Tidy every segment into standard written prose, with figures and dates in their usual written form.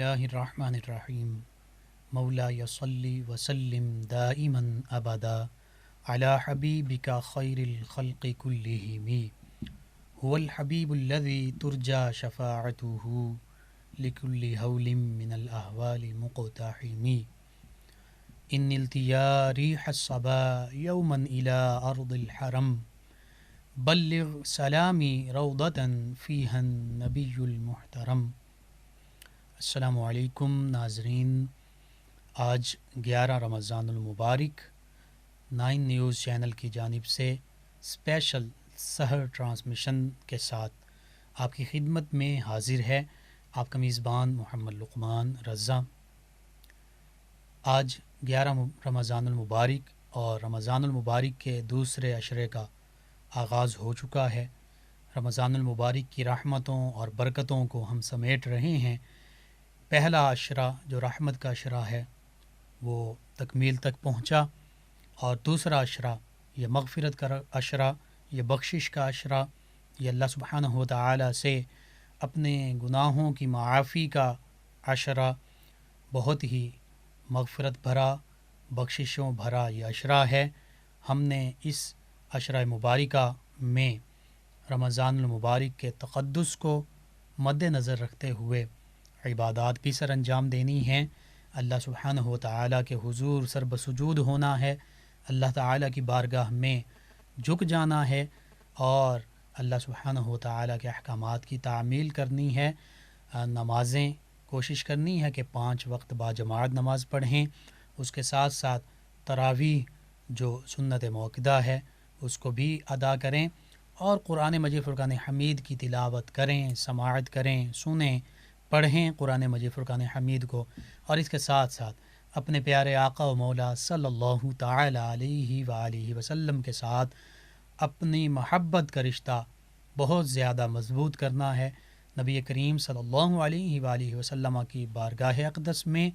اللہ الرحمن الرحیم مولا یصلی وسلم دائما ابدا علی حبیبک خیر الخلق کلہم هو الحبیب الذی ترجى شفاعته لكل هول من الاحوال مقتحم ان التیا ریح الصبا یوما الى ارض الحرم بلغ سلامی روضة فیہا النبی المحترم۔ السلام علیکم ناظرین، آج 11 رمضان المبارک 9 نیوز چینل کی جانب سے اسپیشل سحر ٹرانسمیشن کے ساتھ آپ کی خدمت میں حاضر ہے آپ کا میزبان محمد لقمان رضا۔ آج 11 رمضان المبارک اور رمضان المبارک کے دوسرے عشرے کا آغاز ہو چکا ہے۔ رمضان المبارک کی رحمتوں اور برکتوں کو ہم سمیٹ رہے ہیں۔ پہلا عشرہ جو رحمت کا عشرہ ہے وہ تکمیل تک پہنچا، اور دوسرا عشرہ یہ مغفرت کا عشرہ، یہ بخشش کا عشرہ، یہ اللہ سبحانہ و تعالی سے اپنے گناہوں کی معافی کا عشرہ، بہت ہی مغفرت بھرا، بخششوں بھرا یہ عشرہ ہے۔ ہم نے اس عشرہ مبارکہ میں رمضان المبارک کے تقدس کو مد نظر رکھتے ہوئے عبادات بھی سر انجام دینی ہیں، اللہ سبحانہ و تعالیٰ کے حضور سر بسجود ہونا ہے، اللہ تعالیٰ کی بارگاہ میں جھک جانا ہے، اور اللہ سبحانہ و تعالیٰ کے احکامات کی تعمیل کرنی ہے۔ نمازیں کوشش کرنی ہے کہ 5 وقت با جماعت نماز پڑھیں، اس کے ساتھ ساتھ تراویح جو سنت موقدہ ہے اس کو بھی ادا کریں، اور قرآن مجید فرقان حمید کی تلاوت کریں، سماعت کریں، سنیں، پڑھیں قرآن مجید فرقان حمید کو، اور اس کے ساتھ ساتھ اپنے پیارے آقا و مولا صلی اللہ تعالی علیہ وآلہ وسلم کے ساتھ اپنی محبت کا رشتہ بہت زیادہ مضبوط کرنا ہے۔ نبی کریم صلی اللہ علیہ وآلہ وسلم کی بارگاہ اقدس میں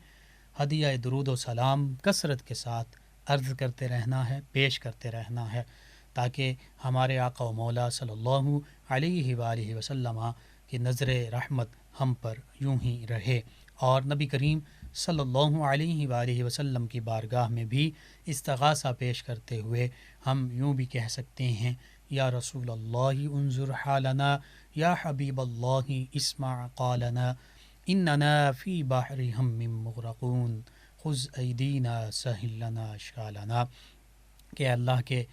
ہدیہ درود و سلام کثرت کے ساتھ عرض کرتے رہنا ہے، پیش کرتے رہنا ہے، تاکہ ہمارے آقا و مولا صلی اللہ علیہ وآلہ وسلم کی نظر رحمت ہم پر یوں ہی رہے، اور نبی کریم صلی اللہ علیہ وآلہ وسلم کی بارگاہ میں بھی استغاثہ پیش کرتے ہوئے ہم یوں بھی کہہ سکتے ہیں، یا رسول اللہ انظر حالنا، یا حبیب اللہ اسمع قالنا، اننا فی بحر ہم مغرقون خذ ایدینا سہل لنا اشکالنا، کہ اللہ کے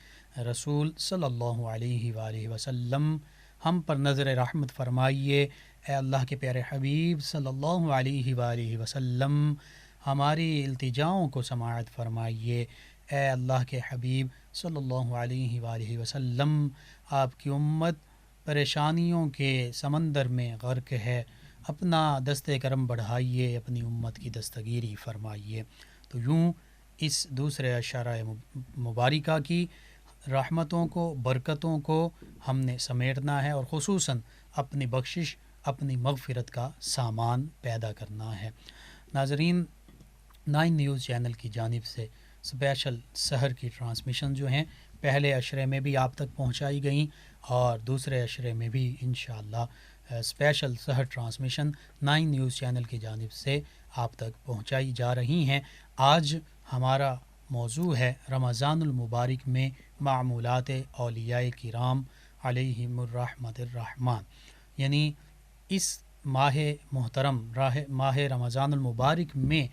رسول صلی اللہ علیہ وآلہ وسلم ہم پر نظر رحمت فرمائیے، اے اللہ کے پیارے حبیب صلی اللہ علیہ وآلہ وسلم ہماری التجاؤں کو سماعت فرمائیے، اے اللہ کے حبیب صلی اللہ علیہ وآلہ وسلم آپ کی امت پریشانیوں کے سمندر میں غرق ہے، اپنا دست کرم بڑھائیے، اپنی امت کی دستگیری فرمائیے۔ تو یوں اس دوسرے عشرہ مبارکہ کی رحمتوں کو، برکتوں کو ہم نے سمیٹنا ہے، اور خصوصاً اپنی بخشش، اپنی مغفرت کا سامان پیدا کرنا ہے۔ ناظرین، 9 نیوز چینل کی جانب سے اسپیشل سحر کی ٹرانسمیشن جو ہیں پہلے عشرے میں بھی آپ تک پہنچائی گئیں، اور دوسرے عشرے میں بھی انشاءاللہ اسپیشل سحر ٹرانسمیشن 9 نیوز چینل کی جانب سے آپ تک پہنچائی جا رہی ہیں۔ آج ہمارا موضوع ہے رمضان المبارک میں معمولات اولیاء کرام علیہم الرحمت الرحمن، یعنی اس ماہ محترم ماہ رمضان المبارک میں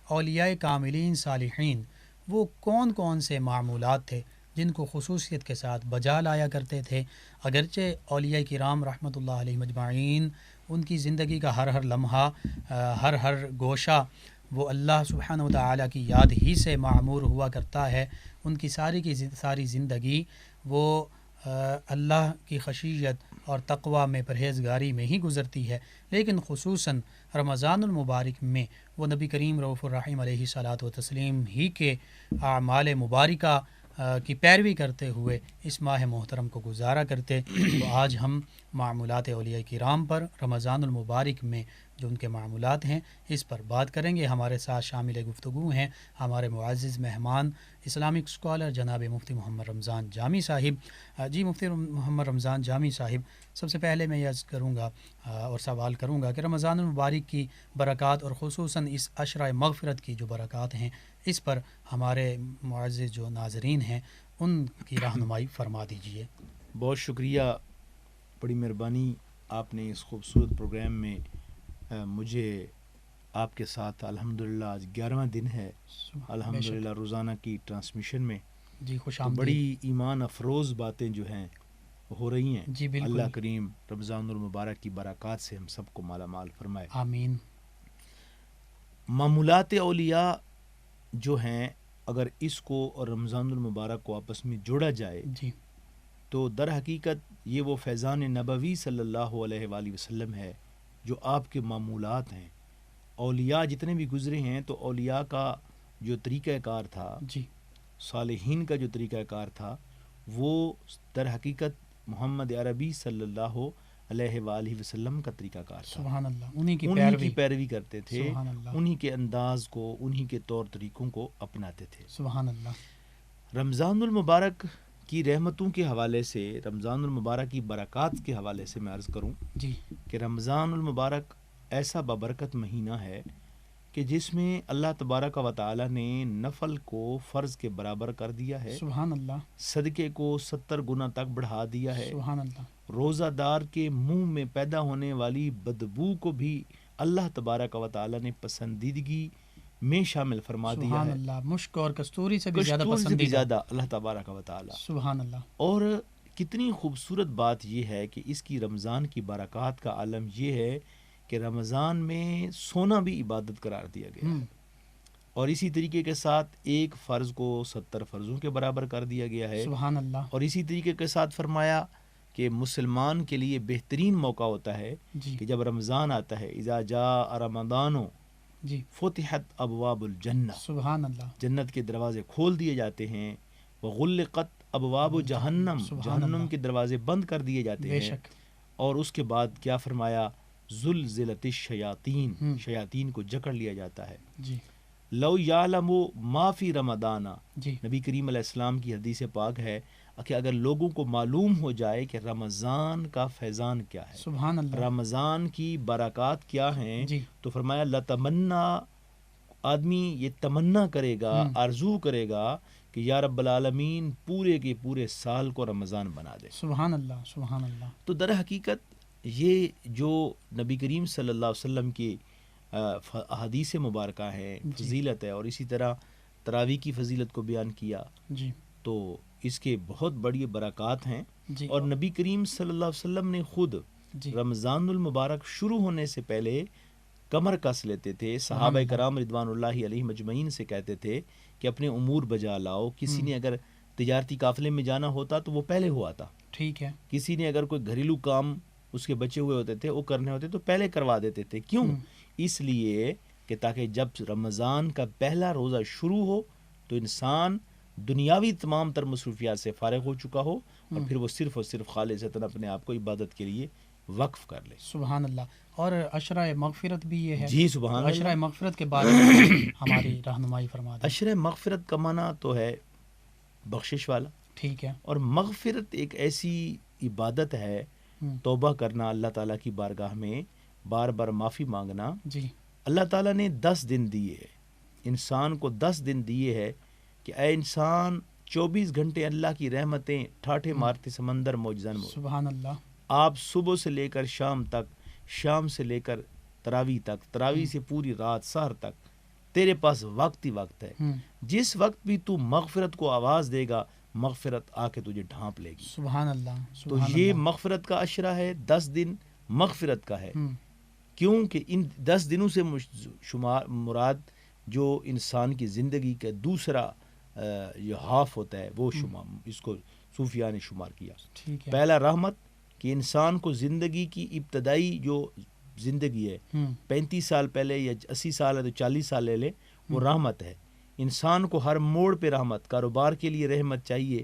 اولیاء کاملین صالحین وہ کون کون سے معمولات تھے جن کو خصوصیت کے ساتھ بجا لایا کرتے تھے۔ اگرچہ اولیاء کرام رحمۃ اللہ علیہ مجمعین ان کی زندگی کا ہر لمحہ، ہر گوشہ وہ اللہ سبحانہ و تعالیٰ کی یاد ہی سے معمور ہوا کرتا ہے، ان کی ساری زندگی وہ اللہ کی خشیت اور تقوی میں پرہیزگاری میں ہی گزرتی ہے، لیکن خصوصاً رمضان المبارک میں وہ نبی کریم رؤوف الرحیم علیہ صلاۃ و تسلیم ہی کے اعمال مبارکہ کی پیروی کرتے ہوئے اس ماہ محترم کو گزارا کرتے۔ تو آج ہم معمولات اولیاء کرام پر رمضان المبارک میں جو ان کے معمولات ہیں اس پر بات کریں گے۔ ہمارے ساتھ شامل گفتگو ہیں ہمارے معزز مہمان اسلامک اسکالر جناب مفتی محمد رمضان جامی صاحب۔ جی مفتی محمد رمضان جامی صاحب، سب سے پہلے میں یہ عرض کروں گا اور سوال کروں گا کہ رمضان المبارک کی برکات اور خصوصاً اس عشرہ مغفرت کی جو برکات ہیں اس پر ہمارے معزز جو ناظرین ہیں ان کی رہنمائی فرما دیجیے۔ بہت شکریہ، بڑی مہربانی آپ نے اس خوبصورت پروگرام میں مجھے آپ کے ساتھ الحمدللہ آج 11واں دن ہے الحمدللہ روزانہ کی ٹرانسمیشن میں۔ جی خوش تو آمدید۔ بڑی ایمان افروز باتیں جو ہیں ہو رہی ہیں۔ جی بالکل، اللہ کریم رمضان المبارک کی برکات سے ہم سب کو مالا مال فرمائے، آمین۔ معمولات اولیاء جو ہیں اگر اس کو اور رمضان المبارک کو آپس میں جوڑا جائے جی تو در حقیقت یہ وہ فیضان نبوی صلی اللہ علیہ وآلہ وسلم ہے جو آپ کے معمولات ہیں۔ اولیاء جتنے بھی گزرے ہیں تو اولیاء کا جو طریقہ کار تھا، جی صالحین کا جو طریقہ کار تھا، وہ در حقیقت محمد عربی صلی اللہ علیہ وآلہ وسلم کا طریقہ کار تھا۔ سبحان اللہ، انہی کی پیروی کرتے تھے، سبحان اللہ، انہی کے انداز کو، انہی کے طور طریقوں کو اپناتے تھے۔ سبحان اللہ۔ رمضان المبارک کی رحمتوں کے حوالے سے، رمضان المبارک کی برکات کے حوالے سے میں عرض کروں جی کہ رمضان المبارک ایسا بابرکت مہینہ ہے کہ جس میں اللہ تبارک و تعالی نے نفل کو فرض کے برابر کر دیا ہے، سبحان اللہ، صدقے کو 70 گنا تک بڑھا دیا ہے، سبحان اللہ، روزہ دار کے منہ میں پیدا ہونے والی بدبو کو بھی اللہ تبارک و تعالی نے پسندیدگی میں شامل فرما دیا سبحان ہے، اللہ، مشک اور کستوری سے بھی زیادہ کستور سے بھی پسندیدہ، زیادہ اللہ تبارک و تعالی۔ سبحان اللہ۔ اور کتنی خوبصورت بات یہ ہے کہ اس کی رمضان کی برکات کا عالم یہ ہے کہ رمضان میں سونا بھی عبادت قرار دیا گیا ہے، اور اسی طریقے کے ساتھ ایک فرض کو 70 فرضوں کے برابر کر دیا گیا ہے، سبحان اللہ، اور اسی طریقے کے ساتھ فرمایا کہ مسلمان کے لیے بہترین موقع ہوتا ہے جی کہ جب رمضان آتا ہے، اذا جاء رمضان جی فتحت ابواب الجنہ، سبحان اللہ، جنت کے دروازے کھول دیے جاتے ہیں، وغلقت ابواب جہنم، سبحان جہنم اللہ، کے دروازے بند کر دیے جاتے بے ہیں، شک، اور اس کے بعد کیا فرمایا، زلزلت الشیاطین، شیاطین کو جکڑ لیا جاتا ہے۔ جی لو یعلم ما فی رمضان، جی نبی کریم علیہ السلام کی حدیث پاک ہے کہ اگر لوگوں کو معلوم ہو جائے کہ رمضان کا فیضان کیا ہے، سبحان اللہ، رمضان کی برکات کیا ہیں، جی تو فرمایا لتمنا، آدمی یہ تمنا کرے گا، آرزو کرے گا کہ یا رب العالمین پورے کے پورے سال کو رمضان بنا دے۔ سبحان اللہ، سبحان اللہ، تو در حقیقت یہ جو نبی کریم صلی اللہ علیہ وسلم کی احادیث مبارکہ ہیں، فضیلت ہے، اور اسی طرح تراویح کی فضیلت کو بیان کیا، جی تو اس کے بہت بڑی برکات ہیں، جی اور نبی کریم صلی اللہ علیہ وسلم نے خود جی رمضان المبارک شروع ہونے سے پہلے کمر کس لیتے تھے، صحابہ کرام رضوان اللہ علیہ مجمعین سے کہتے تھے کہ اپنے امور بجا لاؤ۔ کسی نے اگر تجارتی قافلے میں جانا ہوتا تو وہ پہلے ہوا تھا، ٹھیک ہے، کسی نے اگر کوئی گھریلو کام اس کے بچے ہوئے ہوتے تھے وہ کرنے ہوتے تو پہلے کروا دیتے تھے۔ کیوں؟ اس لیے کہ تاکہ جب رمضان کا پہلا روزہ شروع ہو تو انسان دنیاوی تمام تر مصروفیات سے فارغ ہو چکا ہو، اور پھر وہ صرف اور صرف خالصتاً اپنے آپ کو عبادت کے لیے وقف کر لے۔ سبحان اللہ۔ اور عشرہ مغفرت بھی یہ ہے، جی سبحان اللہ۔ عشرہ مغفرت کے بارے میں ہماری رہنمائی فرما دیں۔ عشرہ مغفرت کا معنی تو ہے بخشش والا، ٹھیک ہے، اور مغفرت ایک ایسی عبادت ہے، توبہ کرنا اللہ تعالیٰ کی بارگاہ میں، بار بار معافی مانگنا۔ جی اللہ تعالیٰ نے 10 دن دیے ہے انسان کو، 10 دن دیے ہے کہ اے انسان 24 گھنٹے اللہ کی رحمتیں ٹھاٹھے مارتے سمندر موجزن میں، سبحان اللہ، آپ صبح سے لے کر شام تک، شام سے لے کر تراویح تک، تراویح سے پوری رات سحر تک تیرے پاس وقت ہی وقت ہے۔ جس وقت بھی تو مغفرت کو آواز دے گا، مغفرت آ کے تجھے ڈھانپ لے گی۔ سبحان اللہ، تو یہ مغفرت کا عشرہ ہے، 10 دن مغفرت کا ہے، کیونکہ ان 10 دنوں سے شمار مراد جو انسان کی زندگی کا دوسرا یہ ہاف ہوتا ہے وہ شمار، اس کو صوفیاء نے شمار کیا۔ پہلا رحمت کہ انسان کو زندگی کی ابتدائی جو زندگی ہے 35 سال پہلے یا 80 سال ہے تو 40 سال لے لے، وہ رحمت ہے۔ انسان کو ہر موڑ پہ رحمت، کاروبار کے لیے رحمت چاہیے،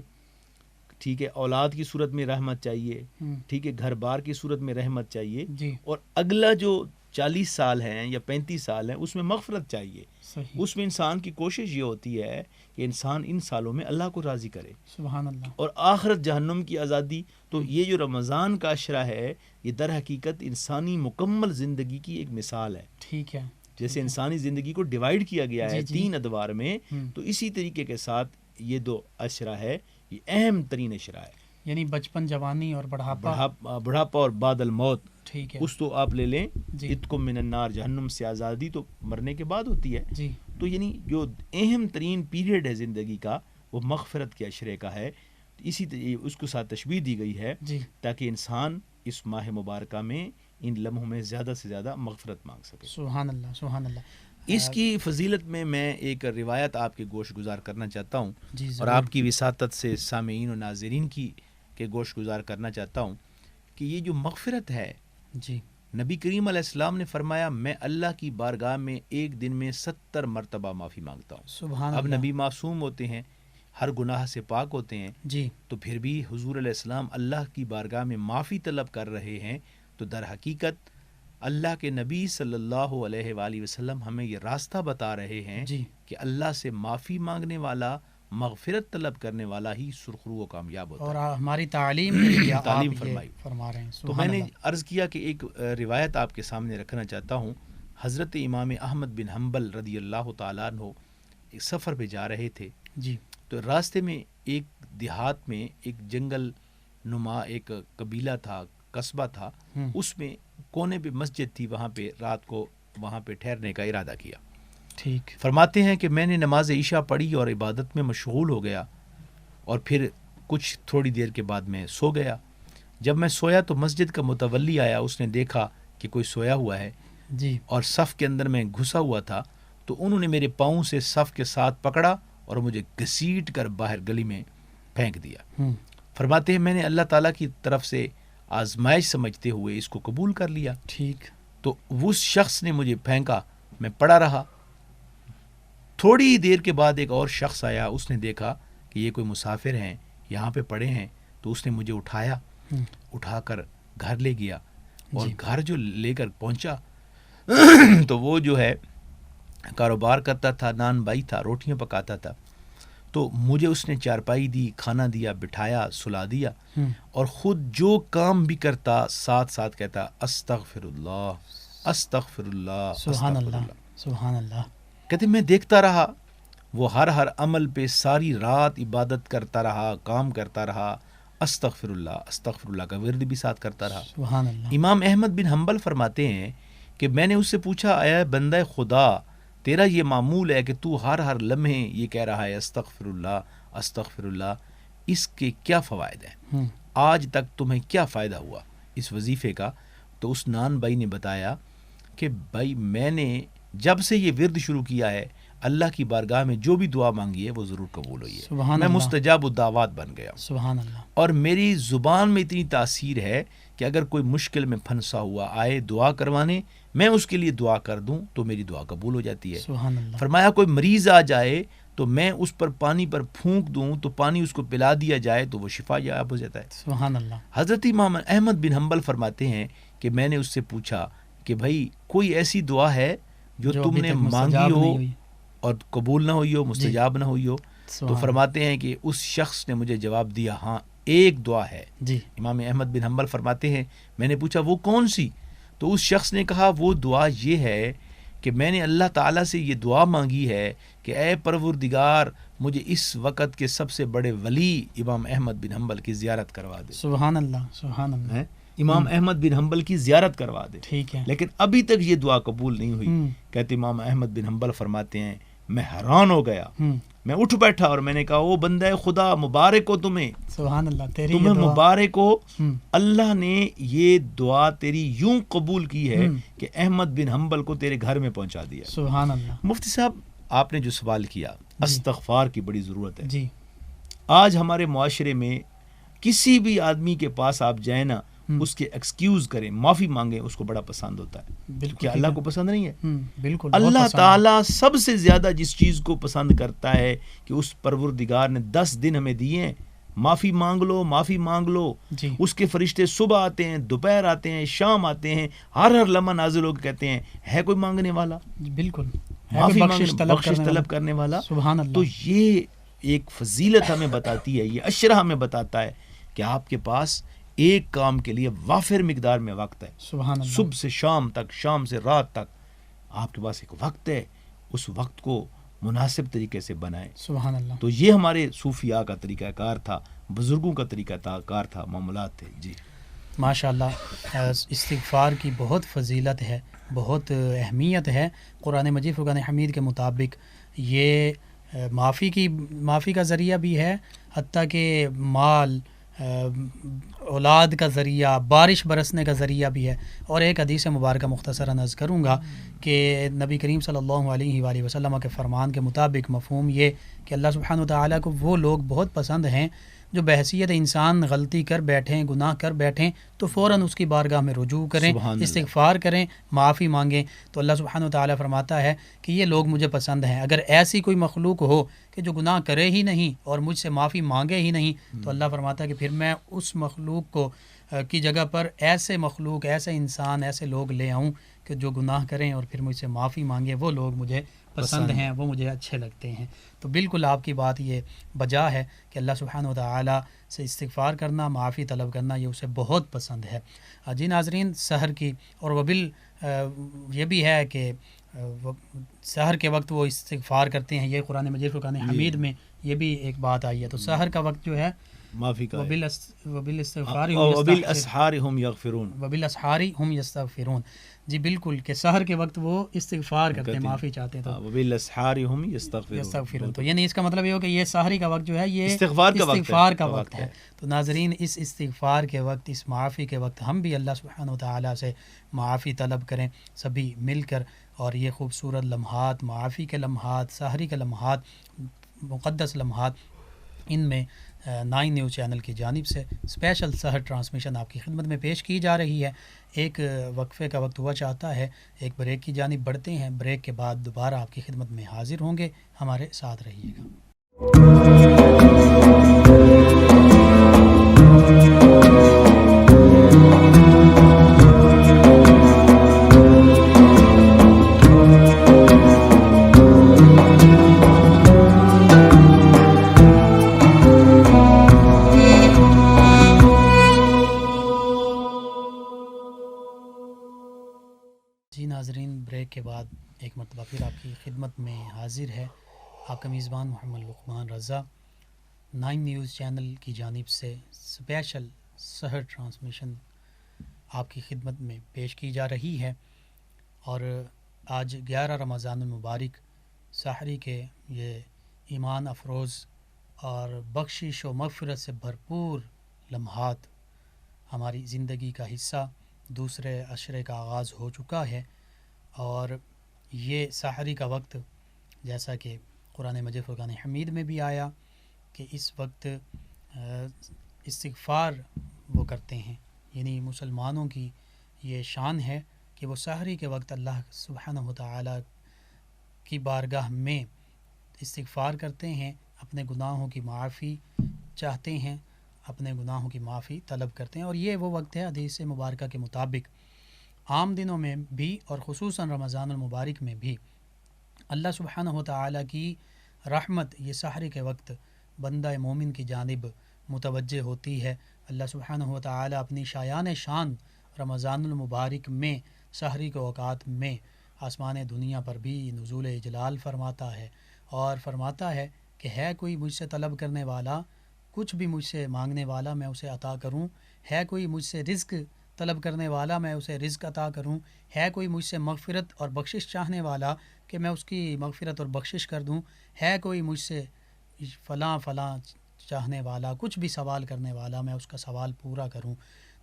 ٹھیک ہے، اولاد کی صورت میں رحمت چاہیے، ٹھیک ہے، گھر بار کی صورت میں رحمت چاہیے، اور اگلا جو 40 سال ہیں یا 35 سال ہیں اس میں مغفرت چاہیے. صحیح. اس میں انسان کی کوشش یہ ہوتی ہے کہ انسان ان سالوں میں اللہ کو راضی کرے. سبحان اللہ. اور آخرت جہنم کی آزادی. تو یہ جو رمضان کا عشرہ ہے یہ در حقیقت انسانی مکمل زندگی کی ایک مثال ہے. ٹھیک ہے. جیسے انسانی زندگی کو ڈیوائیڈ کیا گیا ہے 3 ادوار میں، تو اسی طریقے کے ساتھ یہ 2 عشرہ ہے، یہ اہم ترین عشرہ ہے. یعنی بچپن، جوانی اور بڑھاپا اور بعد الموت. ٹھیک ہے. اس تو آپ لے لیں اتکم من النار، جہنم سے آزادی تو مرنے کے بعد ہوتی ہے. جی. تو یعنی جو اہم ترین پیریڈ ہے زندگی کا وہ مغفرت کے عشرے کا ہے. اسی اس کو ساتھ تشبیہ دی گئی ہے تاکہ انسان اس ماہ مبارکہ میں ان لمحوں میں زیادہ سے زیادہ مغفرت مانگ سکے. سبحان اللہ. سبحان اللہ. اس کی فضیلت میں ایک روایت آپ کے گوش گزار کرنا چاہتا ہوں، اور آپ کی وساطت سے سامعین و ناظرین کے گوش گزار کرنا چاہتا ہوں کہ یہ جو مغفرت ہے، جی، نبی کریم علیہ السلام نے فرمایا میں اللہ کی بارگاہ میں ایک دن میں 70 مرتبہ معافی مانگتا ہوں. سبحان اب اللہ. نبی معصوم ہوتے ہیں، ہر گناہ سے پاک ہوتے ہیں، جی، تو پھر بھی حضور علیہ السلام اللہ کی بارگاہ میں معافی طلب کر رہے ہیں. تو در حقیقت اللہ کے نبی صلی اللہ علیہ وآلہ وسلم ہمیں یہ راستہ بتا رہے ہیں جی، کہ اللہ سے معافی مانگنے والا، مغفرت طلب کرنے والا ہی سرخرو و کامیاب ہوتا ہے. اور ہماری تعلیم کے لیے تعلیم آپ فرمائی. یہ فرما رہے ہیں. تو میں نے عرض کیا کہ ایک روایت آپ کے سامنے رکھنا چاہتا ہوں. حضرت امام احمد بن حنبل رضی اللہ تعالیٰ عنہ ایک سفر پہ جا رہے تھے. جی. تو راستے میں ایک دیہات میں ایک جنگل نما ایک قبیلہ تھا، قصبہ تھا. اس میں کونے پہ مسجد تھی، وہاں پہ رات کو وہاں پہ ٹھہرنے کا ارادہ کیا. ٹھیک. فرماتے ہیں کہ میں نے نماز عشاء پڑھی اور عبادت میں مشغول ہو گیا، اور پھر کچھ تھوڑی دیر کے بعد میں سو گیا. جب میں سویا تو مسجد کا متولی آیا. اس نے دیکھا کہ کوئی سویا ہوا ہے، جی، اور صف کے اندر میں گھسا ہوا تھا. تو انہوں نے میرے پاؤں سے صف کے ساتھ پکڑا اور مجھے گھسیٹ کر باہر گلی میں پھینک دیا. فرماتے ہیں میں نے اللہ تعالیٰ کی طرف سے آزمائش سمجھتے ہوئے اس کو قبول کر لیا. ٹھیک. تو اس شخص نے مجھے پھینکا، میں پڑا رہا. تھوڑی دیر کے بعد ایک اور شخص آیا. اس نے دیکھا کہ یہ کوئی مسافر ہیں، یہاں پہ پڑے ہیں. تو اس نے مجھے اٹھایا، اٹھا کر گھر لے گیا. اور گھر جو لے کر پہنچا تو وہ جو ہے کاروبار کرتا تھا، نان بائی تھا، روٹیاں پکاتا تھا. تو مجھے اس نے چارپائی دی، کھانا دیا، بٹھایا، سلا دیا، اور خود جو کام بھی کرتا ساتھ ساتھ کہتا استغفر اللہ استغفر اللہ. سبحان اللہ. سبحان اللہ. کہتے میں دیکھتا رہا، وہ ہر عمل پہ ساری رات عبادت کرتا رہا، کام کرتا رہا، استغفر اللہ کا ورد بھی ساتھ کرتا رہا. سبحان اللہ. امام احمد بن حنبل فرماتے ہیں کہ میں نے اس سے پوچھا اے بندہ خدا، تیرا یہ معمول ہے کہ تو ہر لمحے یہ کہہ رہا ہے استغفر اللہ، اس کے کیا فوائد ہیں؟ آج تک تمہیں کیا فائدہ ہوا اس وظیفے کا؟ تو اس نان بھائی نے بتایا کہ بھائی میں نے جب سے یہ ورد شروع کیا ہے اللہ کی بارگاہ میں جو بھی دعا مانگی ہے وہ ضرور قبول ہوئی ہے. میں مستجاب الدعوات بن گیا. سبحان اللہ. اور میری زبان میں اتنی تاثیر ہے کہ اگر کوئی مشکل میں پھنسا ہوا آئے دعا کروانے، میں اس کے لیے دعا کر دوں تو میری دعا قبول ہو جاتی ہے. سبحان اللہ. فرمایا کوئی مریض آ جائے تو میں اس پر پانی پر پھونک دوں تو پانی اس کو پلا دیا جائے تو وہ شفا یاب ہو جاتا ہے. سبحان اللہ. حضرت امام احمد بن حنبل فرماتے ہیں کہ میں نے اس سے پوچھا کہ بھائی کوئی ایسی دعا ہے جو تم نے مانگی ہو اور قبول نہ ہوئی ہو، مستجاب نہ ہوئی ہو؟ تو فرماتے ہیں کہ اس شخص نے مجھے جواب دیا ہاں ایک دعا ہے. جی. امام احمد بن حنبل فرماتے ہیں میں نے پوچھا وہ کون سی؟ تو اس شخص نے کہا وہ دعا یہ ہے کہ میں نے اللہ تعالیٰ سے یہ دعا مانگی ہے کہ اے پروردگار مجھے اس وقت کے سب سے بڑے ولی امام احمد بن حنبل کی زیارت کروا دے. سبحان اللہ. سبحان اللہ. امام احمد بن حنبل کی زیارت کروا دے. ٹھیک ہے. لیکن ابھی تک یہ دعا قبول نہیں ہوئی. کہتے امام احمد بن حنبل فرماتے ہیں میں حیران ہو گیا. میں اٹھ بیٹھا اور میں نے کہا او بندہ خدا مبارک ہو تمہیں. سبحان اللہ. تمہیں مبارک ہو، اللہ نے یہ دعا تیری یوں قبول کی ہے کہ احمد بن حنبل کو تیرے گھر میں پہنچا دیا. سبحان اللہ. مفتی صاحب آپ نے جو سوال کیا، استغفار کی بڑی ضرورت ہے. جی. آج ہمارے معاشرے میں کسی بھی آدمی کے پاس آپ جائیں نا، اس کے ایکسکیوز کریں، معافی مانگیں، اس کو بڑا پسند ہوتا ہے. کیا اللہ کو پسند نہیں ہے؟ بالکل. اللہ تعالیٰ سب سے زیادہ جس چیز کو پسند کرتا ہے کہ اس پروردگار نے 10 دن ہمیں دیے ہیں، معافی مانگ لو معافی مانگ لو. جی اس کے فرشتے صبح آتے ہیں، دوپہر آتے ہیں، شام آتے ہیں، ہر لمحہ نازل ہو کے کہتے ہیں ہے کوئی مانگنے والا، بالکل، معافی بخشش بخشش طلب کرنے والا. سبحان اللہ. تو یہ ایک فضیلت ہمیں بتاتی ہے، یہ اشرہ ہمیں بتاتا ہے کہ آپ کے پاس ایک کام کے لیے وافر مقدار میں وقت ہے. سبحان اللہ. صبح سے شام تک، شام سے رات تک آپ کے پاس ایک وقت ہے، اس وقت کو مناسب طریقے سے بنائیں. سبحان اللہ. تو یہ ہمارے صوفیاء کا طریقہ کار تھا، بزرگوں کا طریقہ کار تھا، معاملات تھے. جی ماشاء اللہ. استغفار کی بہت فضیلت ہے، بہت اہمیت ہے. قرآن مجید فرقان حمید کے مطابق یہ معافی کا ذریعہ بھی ہے، حتیٰ کہ مال، اولاد کا ذریعہ، بارش برسنے کا ذریعہ بھی ہے. اور ایک حدیث مبارکہ مختصراً عرض کروں گا کہ نبی کریم صلی اللہ علیہ وآلہ وسلم کے فرمان کے مطابق مفہوم یہ کہ اللہ سبحانہ وتعالیٰ کو وہ لوگ بہت پسند ہیں جو بحیثیت انسان غلطی کر بیٹھیں، گناہ کر بیٹھیں تو فوراً اس کی بارگاہ میں رجوع کریں، استغفار کریں، معافی مانگیں. تو اللہ سبحانہ وتعالیٰ فرماتا ہے کہ یہ لوگ مجھے پسند ہیں. اگر ایسی کوئی مخلوق ہو کہ جو گناہ کرے ہی نہیں اور مجھ سے معافی مانگے ہی نہیں تو اللہ فرماتا ہے کہ پھر میں اس مخلوق کو کی جگہ پر ایسے مخلوق، ایسے انسان، ایسے لوگ لے آؤں کہ جو گناہ کریں اور پھر مجھ سے معافی مانگیں. وہ لوگ مجھے پسند ہیں، وہ مجھے اچھے لگتے ہیں. تو بالکل آپ کی بات یہ بجا ہے کہ اللہ سبحانہ وتعالیٰ سے استغفار کرنا، معافی طلب کرنا یہ اسے بہت پسند ہے. جی ناظرین، سحر کی اور یہ بھی ہے کہ سحر کے وقت وہ استغفار کرتے ہیں. یہ قرآن مجید فرقان حمید میں یہ بھی ایک بات آئی ہے. تو سحر کا وقت جو ہے معافی کا وبالاسحار ہم یستغفرون. جی بالکل، کہ سحر کے وقت وہ استغفار کرتے ہیں، معافی چاہتے ہیں. تو وبالاسحار ہم یستغفرون، تو یعنی اس کا مطلب یہ ہو کہ یہ سحری کا وقت جو ہے یہ استغفار کا وقت ہے. تو ناظرین، اس استغفار کے وقت، اس معافی کے وقت ہم بھی اللہ سبحانہ وتعالیٰ سے معافی طلب کریں سبھی مل کر. اور یہ خوبصورت لمحات، معافی کے لمحات، سحری کے لمحات، مقدس لمحات، ان میں 9 نیوز چینل کی جانب سے اسپیشل سحر ٹرانسمیشن آپ کی خدمت میں پیش کی جا رہی ہے. ایک وقفے کا وقت ہوا چاہتا ہے، ایک بریک کی جانب بڑھتے ہیں. بریک کے بعد دوبارہ آپ کی خدمت میں حاضر ہوں گے، ہمارے ساتھ رہیے گا. ناظرین، بریک کے بعد ایک مرتبہ پھر آپ کی خدمت میں حاضر ہے آپ کا میزبان محمد لقمان رضا. 9 نیوز چینل کی جانب سے اسپیشل سحر ٹرانسمیشن آپ کی خدمت میں پیش کی جا رہی ہے. اور آج 11 رمضان المبارک سحری کے یہ ایمان افروز اور بخشش و مغفرت سے بھرپور لمحات ہماری زندگی کا حصہ دوسرے عشرے کا آغاز ہو چکا ہے. اور یہ سحری کا وقت جیسا کہ قرآن مجید فرقان حمید میں بھی آیا کہ اس وقت استغفار وہ کرتے ہیں. یعنی مسلمانوں کی یہ شان ہے کہ وہ سحری کے وقت اللہ سبحانہ وتعالی کی بارگاہ میں استغفار کرتے ہیں، اپنے گناہوں کی معافی چاہتے ہیں، اپنے گناہوں کی معافی طلب کرتے ہیں. اور یہ وہ وقت ہے حدیث مبارکہ کے مطابق عام دنوں میں بھی اور خصوصاً رمضان المبارک میں بھی اللہ سبحانہ وتعالی کی رحمت یہ سحری کے وقت بندہ مومن کی جانب متوجہ ہوتی ہے. اللہ سبحانہ وتعالی اپنی شایان شان رمضان المبارک میں سحری کے اوقات میں آسمان دنیا پر بھی نزول جلال فرماتا ہے اور فرماتا ہے کہ ہے کوئی مجھ سے طلب کرنے والا، کچھ بھی مجھ سے مانگنے والا میں اسے عطا کروں. ہے کوئی مجھ سے رزق طلب کرنے والا میں اسے رزق عطا کروں. ہے کوئی مجھ سے مغفرت اور بخشش چاہنے والا کہ میں اس کی مغفرت اور بخشش کر دوں. ہے کوئی مجھ سے فلاں چاہنے والا، کچھ بھی سوال کرنے والا میں اس کا سوال پورا کروں.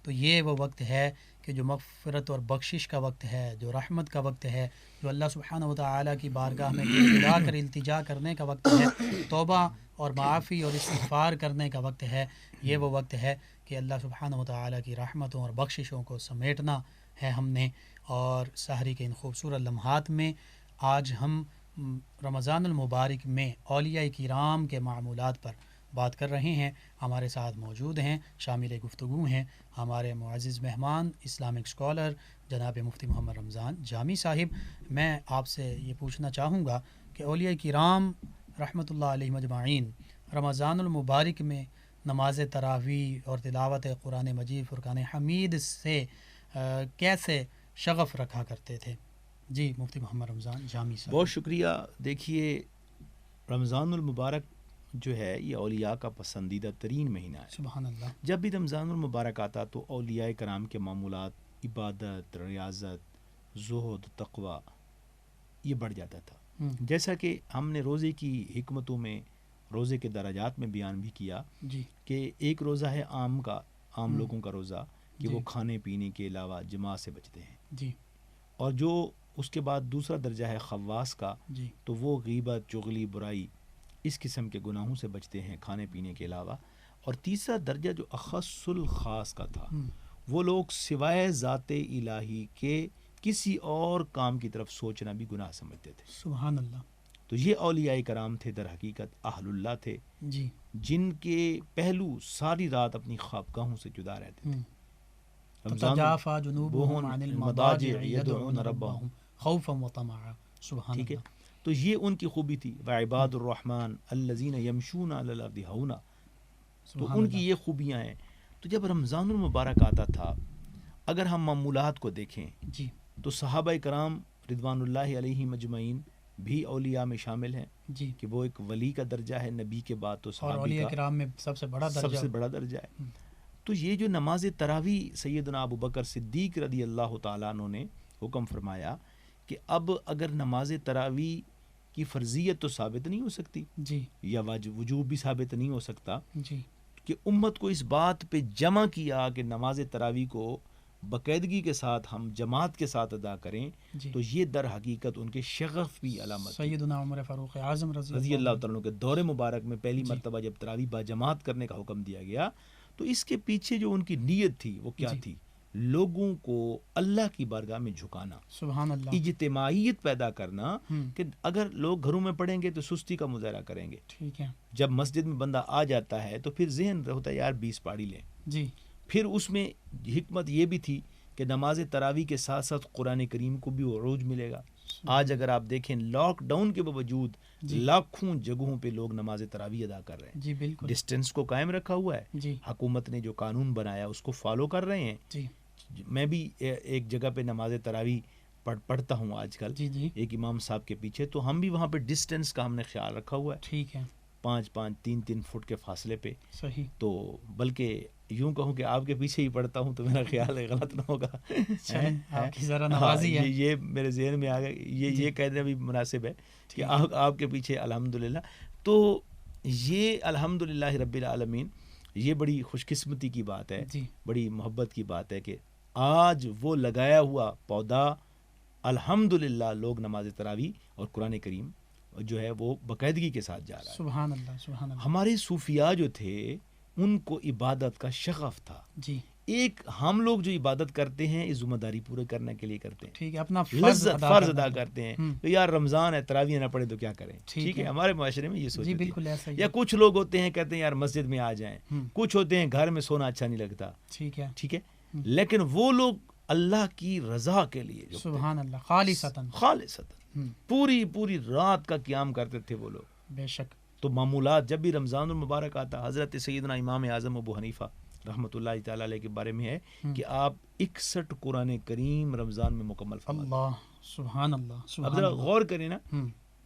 تو یہ وہ وقت ہے کہ جو مغفرت اور بخشش کا وقت ہے، جو رحمت کا وقت ہے، جو اللہ سبحانہ وتعالی کی بارگاہ میں گڑا کر التجا کرنے کا وقت ہے، توبہ اور معافی اور استغفار کرنے کا وقت ہے. یہ وہ وقت ہے کہ اللہ سبحانہ وتعالی کی رحمتوں اور بخششوں کو سمیٹنا ہے ہم نے. اور سحری کے ان خوبصورت لمحات میں آج ہم رمضان المبارک میں اولیاء کرام کے معمولات پر بات کر رہے ہیں. ہمارے ساتھ موجود ہیں، شامل گفتگو ہیں ہمارے معزز مہمان اسلامک اسکالر جناب مفتی محمد رمضان جامی صاحب. میں آپ سے یہ پوچھنا چاہوں گا کہ اولیاء کرام رحمۃ اللہ علیہ مجمعین رمضان المبارک میں نماز تراویح اور تلاوت قرآن مجید فرقان حمید سے کیسے شغف رکھا کرتے تھے؟ جی مفتی محمد رمضان جامی صاحب. بہت شکریہ. دیکھیے، رمضان المبارک جو ہے یہ اولیاء کا پسندیدہ ترین مہینہ ہے. سبحان اللہ. جب بھی رمضان المبارک آتا تو اولیاء کرام کے معمولات، عبادت، ریاضت، زہد، تقوی یہ بڑھ جاتا تھا. جیسا کہ ہم نے روزے کی حکمتوں میں، روزے کے درجات میں بیان بھی کیا جی کہ ایک روزہ ہے عام لوگوں کا روزہ کہ وہ کھانے پینے کے علاوہ جماعت سے بچتے ہیں جی، اور جو اس کے بعد دوسرا درجہ ہے خواص کا، جی تو وہ غیبت، چغلی، برائی اس قسم کے گناہوں سے بچتے ہیں کھانے پینے کے علاوہ. اور تیسرا درجہ جو اخص الخاص کا تھا، وہ لوگ سوائے ذات الہی کے کسی اور کام کی طرف سوچنا بھی گناہ سمجھتے تھے. سبحان اللہ. تو یہ اولیاء کرام تھے، در حقیقت اہل اللہ تھے، جی جن کے پہلو ساری رات اپنی خوابگاہوں سے جدا رہتے تھے. تتجافى جنوبهم عن المضاجع يدعون ربهم خوفا وطمعا. سبحان ٹھیک ہے، اللہ. تو یہ ان کی خوبی تھی. وعباد الرحمن الذین یمشون علی الارض ہونا، تو ان کی یہ خوبیاں ہیں. تو جب رمضان المبارک آتا تھا، اگر ہم معمولات کو دیکھیں جی تو صحابہ کرام رضوان اللہ علیہم اجمعین بھی اولیاء میں شامل ہیں جی، کہ وہ ایک ولی کا درجہ ہے، نبی کے بعد تو اور صحابی اولیاء کا کرام میں سب سے بڑا درجہ، سب سے بڑا درجہ ہے. تو یہ جو نماز تراویح سیدنا ابو بکر صدیق رضی اللہ تعالیٰ عنہ نے حکم فرمایا کہ اب اگر نماز تراویح کی فرضیت تو ثابت نہیں ہو سکتی جی یا وجوب بھی ثابت نہیں ہو سکتا، جی کہ امت کو اس بات پہ جمع کیا کہ نماز تراویح کو باقاعدگی کے ساتھ ہم جماعت کے ساتھ ادا کریں، جی، تو یہ در حقیقت ان کے شغف بھی علامت تھی. سیدنا عمر فاروق اعظم رضی اللہ تعالیٰ عنہ کے دور مبارک میں پہلی جی مرتبہ جب تراویح با جماعت کرنے کا حکم دیا گیا، تو اس کے پیچھے جو ان کی نیت تھی وہ کیا جی تھی؟ لوگوں کو اللہ کی بارگاہ میں جھکانا، سبحان اللہ. اجتماعیت پیدا کرنا، ہم، کہ اگر لوگ گھروں میں پڑھیں گے تو سستی کا مظاہرہ کریں گے، ٹھیک ہے. جب مسجد میں بندہ آ جاتا ہے تو پھر ذہن ہوتا ہے یار 20 پاڑی لیں. جی پھر اس میں حکمت یہ بھی تھی کہ نماز تراویح کے ساتھ ساتھ قرآن کریم کو بھی عروج ملے گا. آج اگر آپ دیکھیں لاک ڈاؤن کے باوجود جی لاکھوں جگہوں پہ لوگ نماز تراویح ادا کر رہے ہیں. جی بالکل. ڈسٹنس کو قائم رکھا ہوا ہے، جی حکومت نے جو قانون بنایا اس کو فالو کر رہے ہیں. جی میں بھی ایک جگہ پہ نماز تراویح پڑھتا ہوں آج کل، جی جی ایک امام صاحب کے پیچھے، تو ہم بھی وہاں پہ ڈسٹنس کا ہم نے خیال رکھا ہوا ہے، ٹھیک ہے. 5-3 فٹ کے فاصلے پہ. صحیح. تو بلکہ یوں کہوں کہ آپ کے پیچھے ہی پڑھتا ہوں تو میرا خیال ہے غلط نہ ہوگا. آپ کی ذرا نوازی ہے. یہ میرے ذہن میں آ گیا، یہ کہنا بھی مناسب ہے کہ آپ کے پیچھے الحمدللہ. تو یہ الحمدللہ رب العالمین، یہ بڑی خوش قسمتی کی بات ہے، جی بڑی محبت کی بات ہے کہ آج وہ لگایا ہوا پودا الحمدللہ لوگ نماز تراویح اور قرآن کریم جو ہے وہ باقاعدگی کے ساتھ جا رہا ہے. سبحان اللہ سبحان اللہ. ہمارے صوفیاء جو تھے ان کو عبادت کا شغف تھا. جی ایک ہم لوگ جو عبادت کرتے ہیں اس ذمہ داری پورے کرنے کے لیے کرتے ہیں، ٹھیک ہے، اپنا فرض ادا کرتے ہیں. تو یار رمضان ہے، تراویح نہ پڑھے تو کیا کریں؟ ٹھیک ہے، ہمارے معاشرے میں یہ سوچ جی ہوتی ہے. بالکل ایسا ہی. یا کچھ لوگ ہوتے ہیں کہتے ہیں یار مسجد میں آ جائیں، کچھ ہوتے ہیں گھر میں سونا اچھا نہیں لگتا. ٹھیک ہے ٹھیک ہے، لیکن وہ لوگ اللہ کی رضا کے لیے جو سبحان اللہ خالصتاً پوری رات کا قیام کرتے تھے وہ لوگ. بے شک. تو معمولات جب بھی رمضان المبارک آتا، حضرت سیدنا امام اعظم ابو حنیفہ رحمۃ اللہ تعالیٰ علیہ کے بارے میں ہے کہ آپ 61 قرآن کریم رمضان میں مکمل فرماتے. اللہ سبحان اللہ اب سبحان ذرا اللہ. غور کریں نا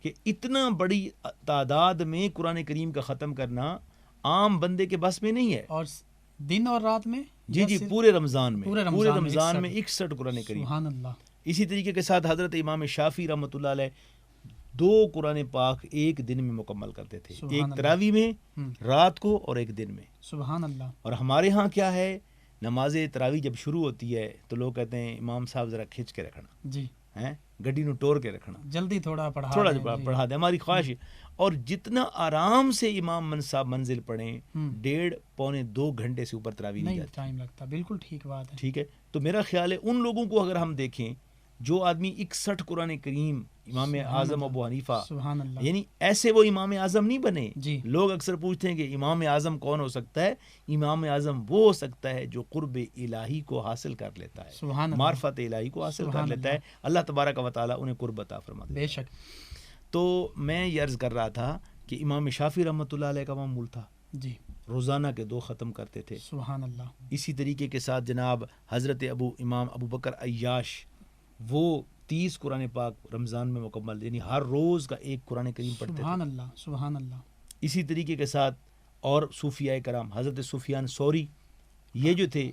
کہ اتنا بڑی تعداد میں قرآن کریم کا ختم کرنا عام بندے کے بس میں نہیں ہے. اور دن اور رات میں جی پورے رمضان میں، پورے رمضان میں 61 قرآن کریم. سبحان اللہ. اسی طریقے کے ساتھ حضرت امام شافعی رحمۃ اللہ علیہ 2 قرآن پاک ایک دن میں مکمل کرتے تھے، ایک تراویح میں رات کو اور ایک دن میں. سبحان اللہ. اور ہمارے ہاں کیا ہے، نماز تراویح جب شروع ہوتی ہے تو لوگ کہتے ہیں امام صاحب ذرا کھینچ کے رکھنا، جی گڈی نو ٹور کے رکھنا، جلدی تھوڑا پڑھا دیں، ہماری خواہش ہے. اور جتنا آرام سے امام صاحب منزل پڑھیں 1.5-2 گھنٹے سے اوپر تراویح نہیں جاتی، ٹائم لگتا. بالکل ٹھیک بات ہے. ٹھیک ہے. تو میرا خیال ہے ان لوگوں کو اگر ہم دیکھیں جو آدمی 61 قرآن کریم امام اعظم ابو حنیفہ سبحان اللہ یعنی ایسے وہ امام اعظم نہیں بنے. جی لوگ اکثر پوچھتے ہیں کہ امام اعظم کون ہو سکتا ہے؟ امام اعظم وہ ہو سکتا ہے جو قرب الہی کو حاصل کر لیتا ہے, سبحان اللہ معرفت الہی کو حاصل کر سبحان لیتا ہے. اللہ تبارک و تعالیٰ انہیں قرب عطا فرما دیتا ہے. بے شک. تو میں یہ عرض کر رہا تھا کہ امام شافعی رحمۃ اللہ علیہ کا معمول تھا جی روزانہ کے 2 ختم کرتے تھے. سبحان اللہ. اسی طریقے کے ساتھ جناب حضرت امام ابو بکر عیاش وہ 30 قرآن پاک رمضان میں مکمل, یعنی ہر روز کا 1 قرآن کریم پڑھتے تھے. سبحان اللہ سبحان اللہ. اسی طریقے کے ساتھ اور صوفیاء کرام حضرت سفیان ثوری, یہ جو تھے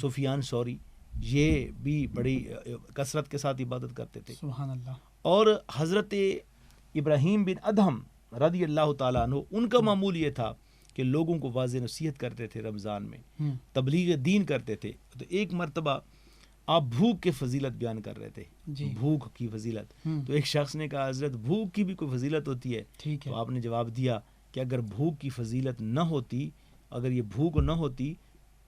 سفیان ثوری, یہ بھی بڑی کثرت کے ساتھ عبادت کرتے تھے. سبحان اللہ. اور حضرت ابراہیم بن ادہم رضی اللہ تعالیٰ عنہ, ان کا معمول یہ تھا کہ لوگوں کو واضح نصیحت کرتے تھے رمضان میں, تبلیغ دین کرتے تھے. تو ایک مرتبہ آپ بھوک کے فضیلت بیان کر رہے تھے, بھوک کی فضیلت. تو ایک شخص نے کہا حضرت بھوک کی بھی کوئی فضیلت ہوتی ہے؟ تو آپ نے جواب دیا کہ اگر بھوک کی فضیلت نہ ہوتی, اگر یہ بھوک نہ ہوتی,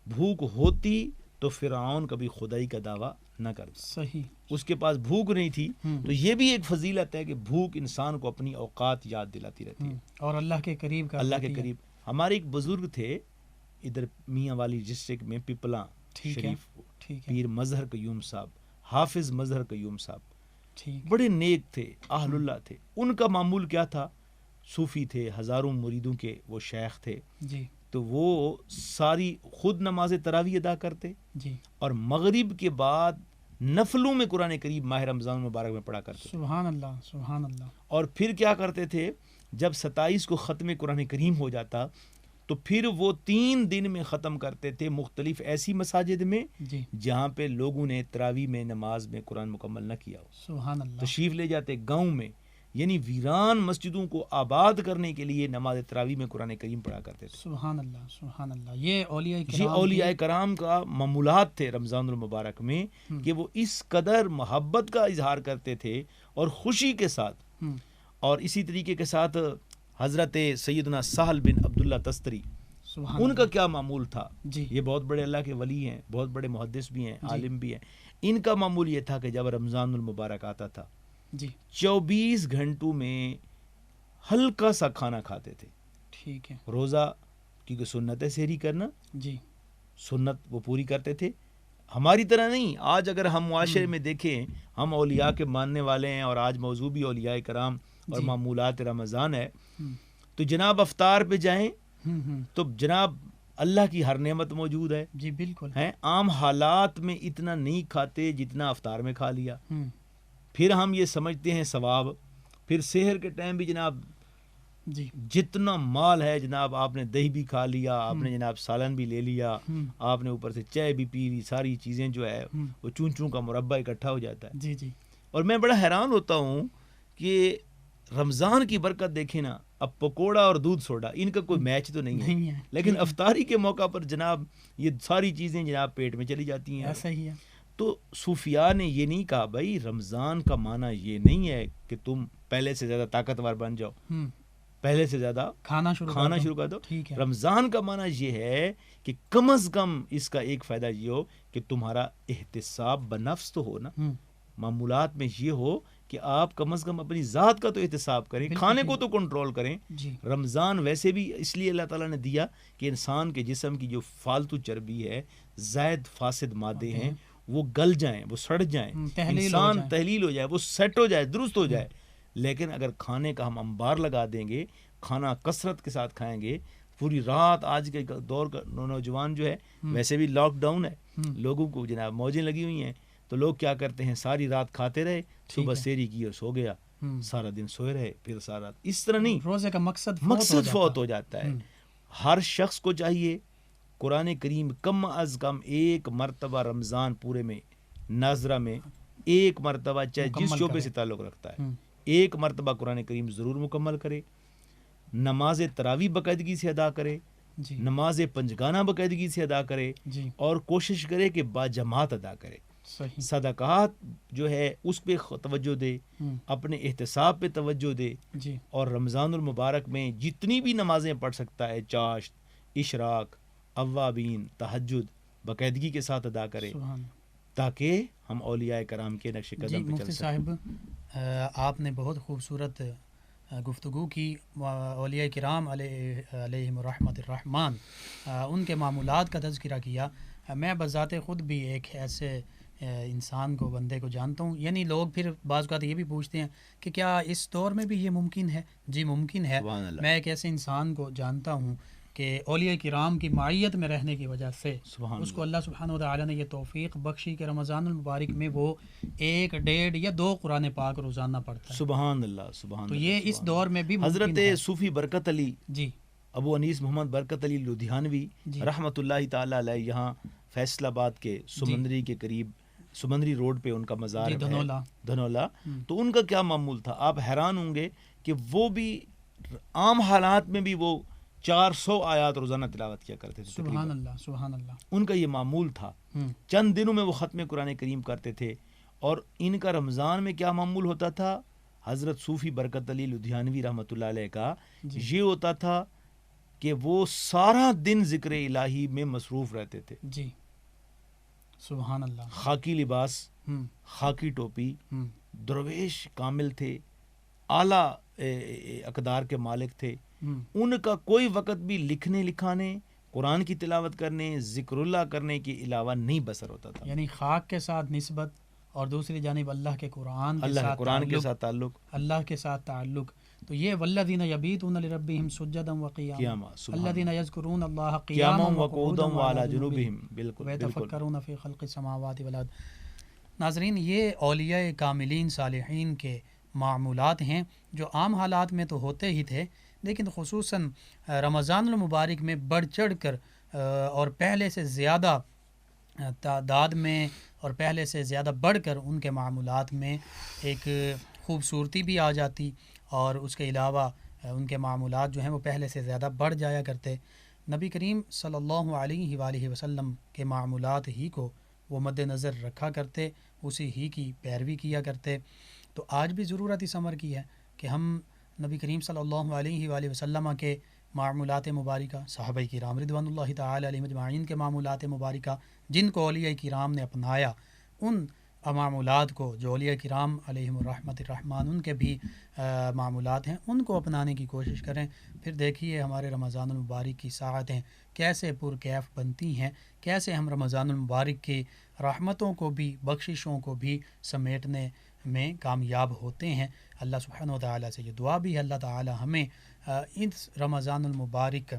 بھوک ہوتی تو فرعون کبھی خدائی کا دعویٰ نہ کرتا. صحیح. اس کے پاس بھوک نہیں تھی. تو یہ بھی ایک فضیلت ہے کہ بھوک انسان کو اپنی اوقات یاد دلاتی رہتی ہے اور اللہ کے قریب کا اللہ کے قریب. ہمارے ایک بزرگ تھے ادھر میاں والی ڈسٹرکٹ میں پپلا شریف, پیر مظہر قیوم صاحب, حافظ مظہر قیوم صاحب, بڑے نیک تھے, اہل اللہ تھے. ان کا معمول کیا تھا؟ صوفی تھے, ہزاروں مریدوں کے وہ شیخ تھے. تو وہ ساری خود نماز تراویح ادا کرتے اور مغرب کے بعد نفلوں میں قرآن کریم ماہ رمضان مبارک میں پڑھا کرتے. سبحان اللہ سبحان اللہ. اور پھر کیا کرتے تھے, جب 27 کو ختم قرآن کریم ہو جاتا تو پھر وہ 3 دن میں ختم کرتے تھے مختلف ایسی مساجد میں جہاں پہ لوگوں نے تراویح میں نماز میں قرآن مکمل نہ کیا ہو. سبحان اللہ. تشریف لے جاتے گاؤں میں, یعنی ویران مسجدوں کو آباد کرنے کے لیے نماز تراویح میں قرآن کریم پڑھا کرتے تھے. سبحان اللہ سبحان اللہ. یہ اولیاء کرام کا معمولات تھے رمضان المبارک میں کہ وہ اس قدر محبت کا اظہار کرتے تھے اور خوشی کے ساتھ. اور اسی طریقے کے ساتھ حضرت سیدنا سہل بن عبداللہ تستری, ان کا کیا معمول تھا؟ یہ بہت بڑے اللہ کے ولی ہیں, بہت بڑے محدث بھی ہیں, عالم بھی ہیں. ان کا معمول یہ تھا کہ جب رمضان المبارک آتا تھا 24 گھنٹوں میں ہلکا سا کھانا کھاتے تھے. ٹھیک ہے. روزہ کیونکہ سنت ہے سحری کرنا, سنت وہ پوری کرتے تھے. ہماری طرح نہیں. آج اگر ہم معاشرے میں دیکھیں, ہم اولیاء کے ماننے والے ہیں اور آج موضوع بھی اولیاء کرام اور معمولات رمضان ہے, تو جناب افطار پہ جائیں تو جناب اللہ کی ہر نعمت موجود ہے. جی بالکل. عام حالات میں اتنا نہیں کھاتے جتنا افطار میں کھا لیا. پھر ہم یہ سمجھتے ہیں ثواب. پھر سحر کے ٹائم بھی جناب جتنا مال ہے جناب, آپ نے دہی بھی کھا لیا, آپ نے جناب سالن بھی لے لیا, آپ نے اوپر سے چائے بھی پی لی, ساری چیزیں جو ہے وہ چون چون کا مربع اکٹھا ہو جاتا ہے. اور میں بڑا حیران ہوتا ہوں کہ رمضان کی برکت دیکھیں نا, اب پکوڑا اور دودھ سوڈا ان کا کوئی میچ تو نہیں ہے, لیکن افطاری کے موقع پر جناب یہ ساری چیزیں جناب پیٹ میں چلی جاتی ہیں. ایسا ہی ہے. تو صوفیاء نے یہ نہیں کہا بھائی رمضان کا معنی یہ نہیں ہے کہ تم پہلے سے زیادہ طاقتور بن جاؤ, پہلے سے زیادہ کھانا شروع کر دو. رمضان کا معنی یہ ہے کہ کم از کم اس کا ایک فائدہ یہ ہو کہ تمہارا احتساب بنفس تو ہو نا. معمولات میں یہ ہو کہ آپ کم از کم اپنی ذات کا تو احتساب کریں, کھانے کو تو کنٹرول کریں. رمضان ویسے بھی اس لیے اللہ تعالیٰ نے دیا کہ انسان کے جسم کی جو فالتو چربی ہے, زائد فاسد مادے ہیں, وہ گل جائیں, وہ سڑ جائیں, انسان تحلیل ہو جائے, وہ سیٹ ہو جائے, درست ہو جائے. لیکن اگر کھانے کا ہم انبار لگا دیں گے, کھانا کثرت کے ساتھ کھائیں گے پوری رات, آج کے دور کا نوجوان جو ہے ویسے بھی لاک ڈاؤن ہے, لوگوں کو جناب موجیں لگی ہوئی ہیں, تو لوگ کیا کرتے ہیں ساری رات کھاتے رہے, صبح سحری کی اور سو گیا, سارا دن سوئے رہے, پھر سارا. اس طرح نہیں, روزے کا مقصد فوت ہو جاتا ہے. ہر شخص کو چاہیے قرآن کریم کم از کم 1 مرتبہ رمضان پورے میں ناظرہ میں 1 مرتبہ, چاہے جس شعبے سے تعلق رکھتا ہے, 1 مرتبہ قرآن کریم ضرور مکمل کرے. نماز تراویح باقاعدگی سے ادا کرے, نماز پنجگانہ باقاعدگی سے ادا کرے, اور کوشش کرے کہ باجماعت ادا کرے. صدقات جو ہے اس پہ توجہ دے, اپنے احتساب پہ توجہ دے, اور رمضان المبارک میں جتنی بھی نمازیں پڑھ سکتا ہے, چاشت, اشراق, اوابین, تہجد باقاعدگی کے ساتھ ادا کرے. تاکہ ہم اولیاء کرام کے نقش جی قدم پہ چل مفتی سکیں. صاحب آپ نے بہت خوبصورت گفتگو کی اولیاء کرام علیہم الرحمت الرحمن ان کے معمولات کا تذکرہ کیا. میں بذات خود بھی ایک ایسے انسان کو بندے کو جانتا ہوں. یعنی لوگ پھر بعض اوقات یہ بھی پوچھتے ہیں کہ کیا اس دور میں بھی یہ ممکن ہے؟ جی ممکن ہے. سبحان اللہ. میں ایک ایسے انسان کو جانتا ہوں کہ اولیاء کرام کی معیت میں رہنے کی وجہ سے اس کو اللہ سبحانہ وتعالی نے یہ توفیق بخشی کہ رمضان المبارک میں وہ 1, 1.5 یا 2 قرآن پاک روزانہ پڑھتا ہے. سبحان اللہ سبحان تو اللہ. یہ اس دور میں بھی حضرت صوفی برکت علی جی ابو انیس محمد برکت علی لدھیانوی رحمۃ اللہ تعالی علیہ یہاں فیصل آباد کے سمندری کے قریب سمندری روڈ پہ ان کا مزار ہے دھنولا. تو ان کا کیا معمول تھا آپ حیران ہوں گے کہ وہ بھی عام حالات میں بھی وہ 400 آیات روزانہ تلاوت کیا کرتے تھے. سبحان اللہ سبحان اللہ. ان کا یہ معمول تھا. چند دنوں میں وہ ختم قرآن کریم کرتے تھے. اور ان کا رمضان میں کیا معمول ہوتا تھا؟ حضرت صوفی برکت علی لدھیانوی رحمۃ اللہ علیہ کا یہ ہوتا تھا کہ وہ سارا دن ذکر الہی میں مصروف رہتے تھے. جی سبحان اللہ. خاکی لباس، خاکی ٹوپی، درویش کامل تھے، اعلیٰ اقدار کے مالک تھے. ان کا کوئی وقت بھی لکھنے لکھانے، قرآن کی تلاوت کرنے، ذکر اللہ کرنے کے علاوہ نہیں بسر ہوتا تھا. یعنی خاک کے ساتھ نسبت اور دوسری جانب اللہ کے قرآن کے ساتھ تعلق، اللہ کے ساتھ تعلق. تو یہ والذین یبیتون لربہم سجدا وقیاما الذین یذکرون اللہ قیاما وقعودا وعلی جنوبہم ویتفکرون فی خلق السماوات والارض. ناظرین یہ اولیاء کاملین صالحین کے معمولات ہیں جو عام حالات میں تو ہوتے ہی تھے، لیکن خصوصاً رمضان المبارک میں بڑھ چڑھ کر اور پہلے سے زیادہ تعداد میں اور پہلے سے زیادہ بڑھ کر ان کے معمولات میں ایک خوبصورتی بھی آ جاتی، اور اس کے علاوہ ان کے معمولات جو ہیں وہ پہلے سے زیادہ بڑھ جایا کرتے. نبی کریم صلی اللہ علیہ وآلہ وسلم کے معمولات ہی کو وہ مد نظر رکھا کرتے، اسی ہی کی پیروی کیا کرتے. تو آج بھی ضرورت اس امر کی ہے کہ ہم نبی کریم صلی اللہ علیہ وآلہ وسلم کے معمولات مبارکہ، صحابہ کرام رضوان اللہ تعالی علیہم اجمعین کے معمولات مبارکہ جن کو اولیاء کرام نے اپنایا، ان معمولات کو جو اولیاء کرام علیہم الرحمت الرحمن ان کے بھی معمولات ہیں ان کو اپنانے کی کوشش کریں. پھر دیکھیے ہمارے رمضان المبارک کی ساعتیں کیسے پرکیف بنتی ہیں، کیسے ہم رمضان المبارک کی رحمتوں کو بھی بخششوں کو بھی سمیٹنے میں کامیاب ہوتے ہیں. اللہ سبحانہ وتعالی سے یہ دعا بھی ہے اللہ تعالی ہمیں اس رمضان المبارک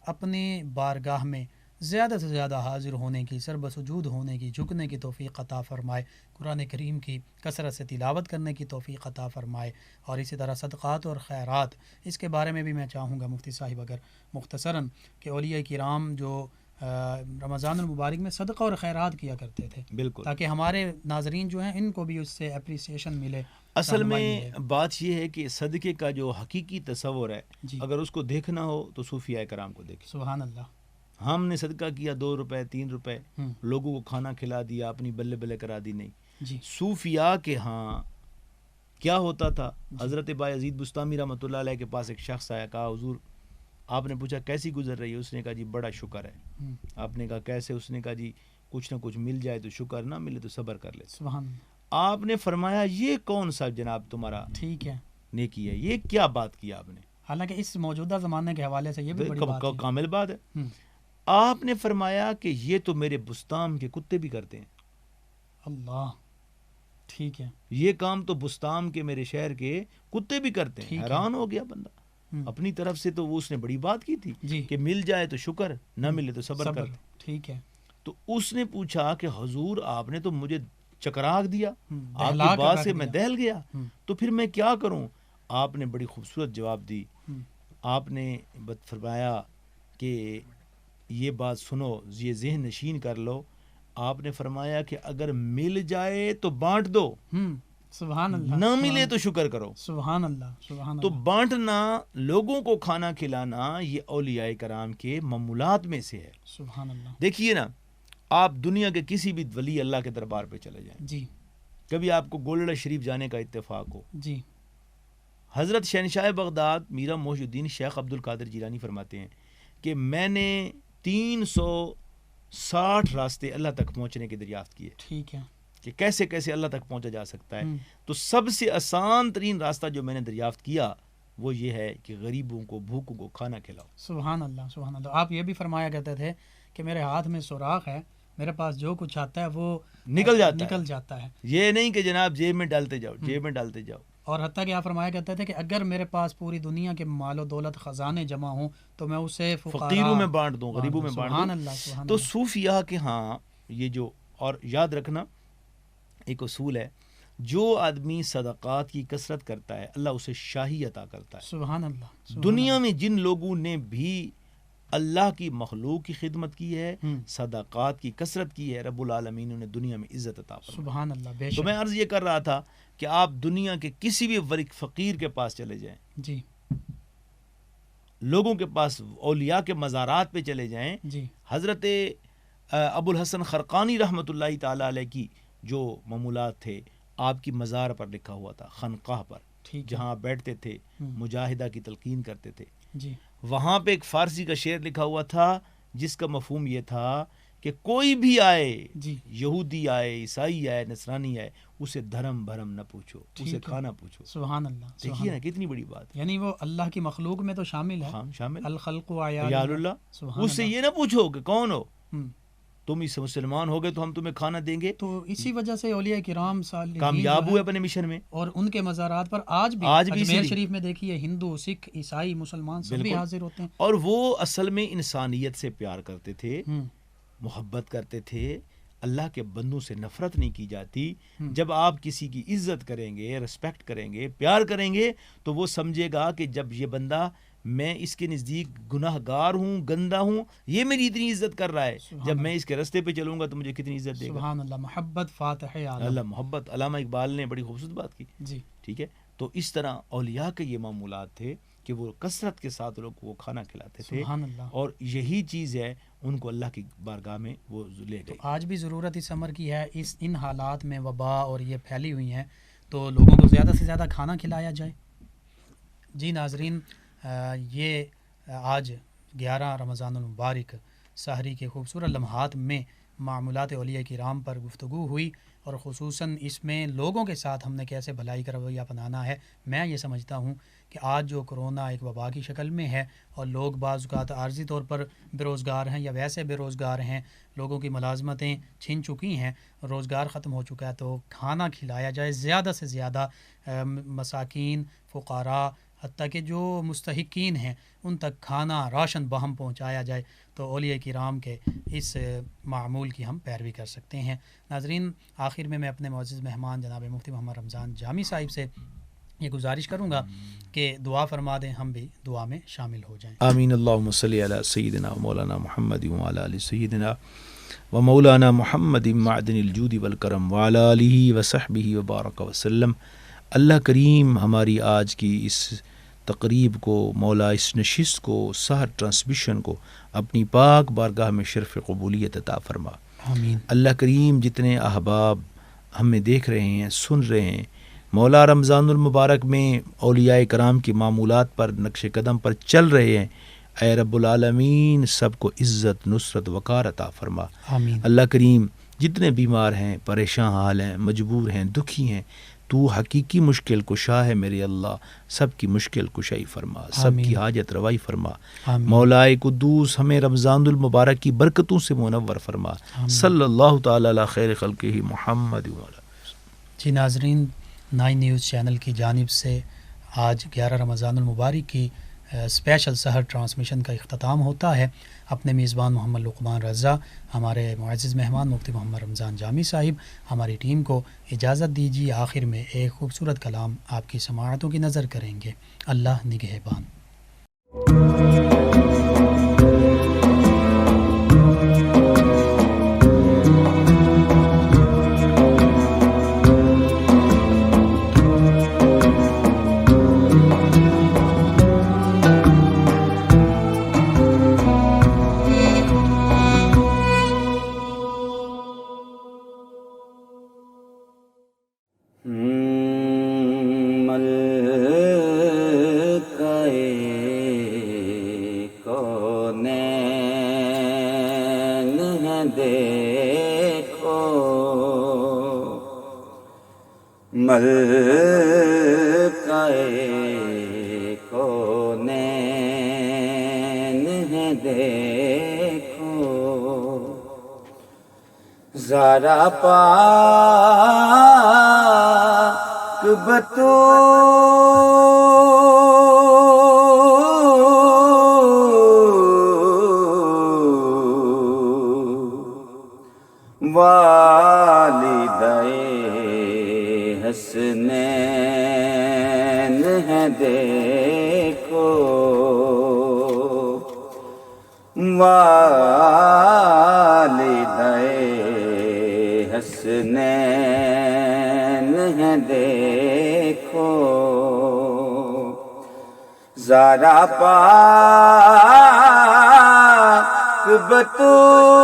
اپنے بارگاہ میں زیادہ سے زیادہ حاضر ہونے کی، سر بسجود ہونے کی، جھکنے کی توفیق عطا فرمائے، قرآن کریم کی کثرت سے تلاوت کرنے کی توفیق عطا فرمائے، اور اسی طرح صدقات اور خیرات. اس کے بارے میں بھی میں چاہوں گا مفتی صاحب اگر مختصراً کہ اولیاء کرام جو رمضان المبارک میں صدقہ اور خیرات کیا کرتے تھے، بالکل، تاکہ ہمارے ناظرین جو ہیں ان کو بھی اس سے اپریسیشن ملے. اصل میں بات یہ ہے کہ صدقے کا جو حقیقی تصور ہے اگر اس کو دیکھنا ہو تو صوفیاء کرام کو دیکھیں. سبحان اللہ. ہم نے صدقہ کیا 2 روپے 3 روپے، لوگوں کو کھانا کھلا دیا، اپنی بلے بلے کرا دی. نہیں، صوفیاء کے ہاں کیا ہوتا تھا؟ حضرت بایزید بستامی رحمۃ اللہ علیہ کے پاس ایک شخص آیا، کہا حضور آپ نے پوچھا کیسی گزر رہی ہے؟ اس نے کہا جی بڑا شکر ہے. آپ نے کہا کیسے؟ اس نے کہا جی کچھ نہ کچھ مل جائے تو شکر، نہ ملے تو صبر کر لے. سبحان اللہ. آپ نے فرمایا یہ کون سا جناب تمہارا ٹھیک ہے نیکی ہے؟ یہ کیا بات کی آپ نے؟ حالانکہ اس موجودہ زمانے کے حوالے سے یہ بھی بڑی بات ہے، کامل بات ہے. آپ نے فرمایا کہ یہ تو میرے بستان کے کتے بھی کرتے ہیں. اللہ، ٹھیک ہے، یہ کام تو بستان کے میرے شہر کے کتے بھی کرتے ہیں. حیران ہو گیا بندہ. اپنی طرف سے تو وہ اس نے بڑی بات کی تھی کہ مل جائے تو شکر، نہ ملے تو صبر کر. ٹھیک ہے. تو اس نے پوچھا کہ حضور آپ نے تو مجھے چکراک دیا، آپ کی بات سے میں دہل گیا، تو پھر میں کیا کروں؟ آپ نے بڑی خوبصورت جواب دی. آپ نے فرمایا کہ یہ بات سنو، یہ ذہن نشین کر لو. آپ نے فرمایا کہ اگر مل جائے تو بانٹ دو، سبحان اللہ، نہ ملے تو شکر کرو. سبحان اللہ، سبحان اللہ. تو بانٹنا، لوگوں کو کھانا کھلانا، یہ اولیاء کرام کے معمولات میں سے ہے. سبحان اللہ. دیکھیے نا، آپ دنیا کے کسی بھی ولی اللہ کے دربار پہ چلے جائیں، جی، کبھی آپ کو گولڈا شریف جانے کا اتفاق ہو، جی، حضرت شہنشاہ بغداد میرا محی الدین شیخ عبد القادر جیلانی فرماتے ہیں کہ میں نے 300 60 راستے اللہ تک پہنچنے کے دریافت کیے ٹھیک ہے کہ کیسے کیسے اللہ تک پہنچا جا سکتا ہے. تو سب سے آسان ترین راستہ جو میں نے دریافت کیا وہ یہ ہے کہ غریبوں کو بھوکوں کو کھانا کھلاؤ. سبحان اللہ سبحان اللہ. آپ یہ بھی فرمایا کرتے تھے کہ میرے ہاتھ میں سوراخ ہے, میرے پاس جو کچھ آتا ہے وہ نکل جاتا ہے. یہ نہیں کہ جناب جیب میں ڈالتے جاؤ جیب میں ڈالتے جاؤ. اور حتیٰ کہ آپ فرمایا کرتے تھے کہ اگر میرے پاس پوری دنیا کے مال و دولت خزانے جمع ہوں تو میں اسے فقیروں میں بانٹ دوں, غریبوں میں بانٹ دوں. سبحان اللہ سبحان تو اللہ. صوفیاء کے ہاں یہ جو, اور یاد رکھنا ایک اصول ہے, جو آدمی صدقات کی کثرت کرتا ہے اللہ اسے شاہی عطا کرتا ہے. سبحان اللہ. دنیا میں جن لوگوں نے بھی اللہ کی مخلوق کی خدمت کی ہے, صدقات کی کثرت کی ہے, رب العالمین نے دنیا میں عزت عطا فرمائی. سبحان اللہ. بے شک. تو میں عرض یہ کر رہا تھا کہ آپ دنیا کے کسی بھی فقیر کے پاس چلے جائیں, جی, لوگوں کے پاس, اولیاء کے مزارات پہ چلے جائیں. جی, حضرت ابو الحسن خرقانی رحمۃ اللہ تعالی علیہ کی جو معمولات تھے آپ کی مزار پر لکھا ہوا تھا, خانقاہ پر جہاں آپ بیٹھتے تھے مجاہدہ کی تلقین کرتے تھے. جی, وہاں پہ ایک فارسی کا شعر لکھا ہوا تھا جس کا مفہوم یہ تھا کہ کوئی بھی آئے, جی, یہودی آئے, عیسائی آئے, نصرانی آئے, اسے دھرم بھرم نہ پوچھو, اسے کھانا پوچھو. سبحان اللہ. دیکھیے نا کتنی بڑی بات, یعنی وہ اللہ کی مخلوق میں تو شامل ہے. ہاں شامل, الخلق عیال اللہ. اس سے یہ نہ پوچھو کہ کون ہو, تم اس مسلمان ہو گئے تو ہم تمہیں کھانا دیں گے. تو اسی وجہ سے اولیاء کرام کامیاب ہوئے اپنے مشن میں, اور ان کے مزارات پر آج بھی اجمیر شریف میں دیکھیے ہندو, سکھ, عیسائی, مسلمان سبھی حاضر ہوتے ہیں. اور وہ اصل میں انسانیت سے پیار کرتے تھے, محبت کرتے تھے, اللہ کے بندوں سے نفرت نہیں کی جاتی. جب آپ کسی کی عزت کریں گے, رسپیکٹ کریں گے, پیار کریں گے تو وہ سمجھے گا کہ جب یہ بندہ, میں اس کے نزدیک گناہ گار ہوں, گندا ہوں, یہ میری اتنی عزت کر رہا ہے, جب میں اس کے راستے پہ چلوں گا تو مجھے کتنی عزت دے گا. سبحان اللہ. محبت فاتح عالم. اللہ محبت. علامہ اقبال نے بڑی خوبصورت بات کی. جی, ٹھیک ہے. تو اس طرح اولیاء کے یہ معمولات تھے کہ وہ کثرت کے ساتھ لوگ کو کھانا کھلاتے تھے. سبحان اللہ. اور یہی چیز ہے ان کو اللہ کی بارگاہ میں وہ لے گئی. آج بھی ضرورت اس امر کی ہے, ان حالات میں وبا اور یہ پھیلی ہوئی ہیں تو لوگوں کو زیادہ سے زیادہ کھانا کھلایا جائے. جی ناظرین, یہ آج 11 رمضان المبارک سحری کے خوبصورت لمحات میں معمولات اولیاء کرام پر گفتگو ہوئی, اور خصوصاً اس میں لوگوں کے ساتھ ہم نے کیسے بھلائی کا رویہ اپنانا ہے. میں یہ سمجھتا ہوں کہ آج جو کرونا ایک وبا کی شکل میں ہے اور لوگ بعض اوقات عارضی طور پر بے روزگار ہیں یا ویسے بے روزگار ہیں, لوگوں کی ملازمتیں چھن چکی ہیں, روزگار ختم ہو چکا ہے, تو کھانا کھلایا جائے زیادہ سے زیادہ. مساکین, فقراء, حتیٰ کہ جو مستحقین ہیں ان تک کھانا راشن بہم پہنچایا جائے, تو اولیاء کرام کے اس معمول کی ہم پیروی کر سکتے ہیں. ناظرین, آخر میں اپنے معزز مہمان جناب مفتی محمد رمضان جامی صاحب سے یہ گزارش کروں گا کہ دعا فرما دیں, ہم بھی دعا میں شامل ہو جائیں. آمین. اللہم صلی علی سیدنا مولانا محمد وعلی آل سیدنا و مولانا محمد معدن الجود والکرم وعلی آلہ وصحبہ وبارک وسلم. اللہ کریم ہماری آج کی اس تقریب کو, مولا اس نشست کو, سحر ٹرانسمیشن کو اپنی پاک بارگاہ میں شرف قبولیت عطا فرما. آمین. اللہ کریم جتنے احباب ہمیں دیکھ رہے ہیں, سن رہے ہیں, مولا رمضان المبارک میں اولیاء کرام کی معمولات پر نقش قدم پر چل رہے ہیں, اے رب العالمین سب کو عزت, نصرت, وقار عطا فرما. آمین. اللہ کریم جتنے بیمار ہیں, پریشان حال ہیں, مجبور ہیں, دکھی ہیں, تو حقیقی مشکل کشا ہے میرے اللہ, سب کی مشکل کشائی فرما, سب کی حاجت روائی فرما. مولا قدوس ہمیں رمضان المبارک کی برکتوں سے منور فرما. صلی اللہ تعالی علی خیر خلقہ محمد. جی ناظرین, 9 نیوز چینل کی جانب سے آج 11 رمضان المبارک کی اسپیشل سحر ٹرانسمیشن کا اختتام ہوتا ہے. اپنے میزبان محمد لقمان رضا, ہمارے معزز مہمان مفتی محمد رمضان جامی صاحب, ہماری ٹیم کو اجازت دیجیے. آخر میں ایک خوبصورت کلام آپ کی سماعتوں کی نظر کریں گے. اللہ نگہبان. دیکھو ملکہ کونین ہے دیکھو ذرا پاک بطول والدے حسنین ہے دیکھو والدے حسنین ہے دیکھو ذرا پاک بطول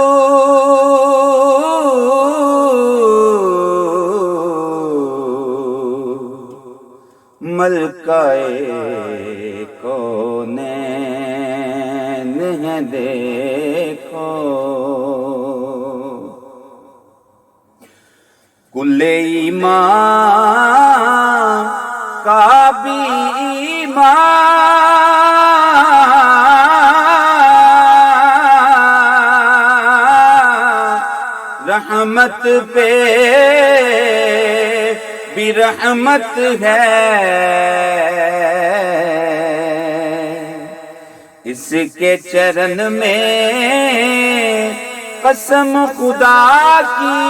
ملکہ کونین ہے دیکھو کل ایمان کا بھی ایمان رحمت پہ بھی رحمت ہے اس کے چرن میں قسم خدا کی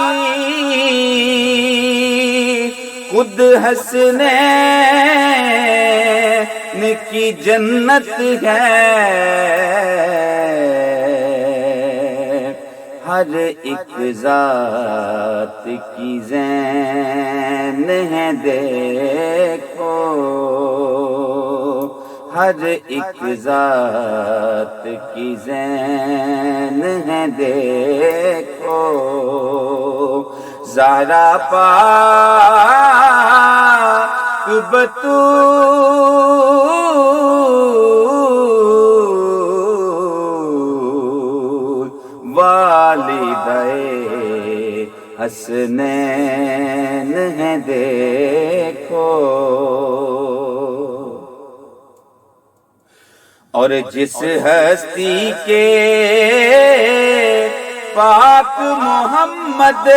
خود حسنین کی جنت ہے ہر ایک ذات کی زین ہے دیکھو ہر ایک ذات کی زین ہے دیکھو ذرا پاک بطول والدے حسنین ہے دیکھو اور جس ہستی کے پاک محمد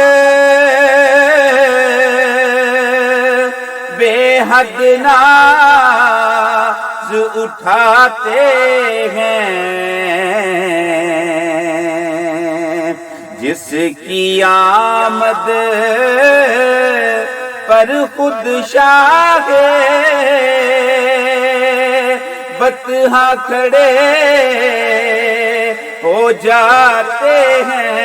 بے حد ناز اٹھاتے ہیں جس کی آمد پر خود شاہ بطحا کھڑے ہو جاتے ہیں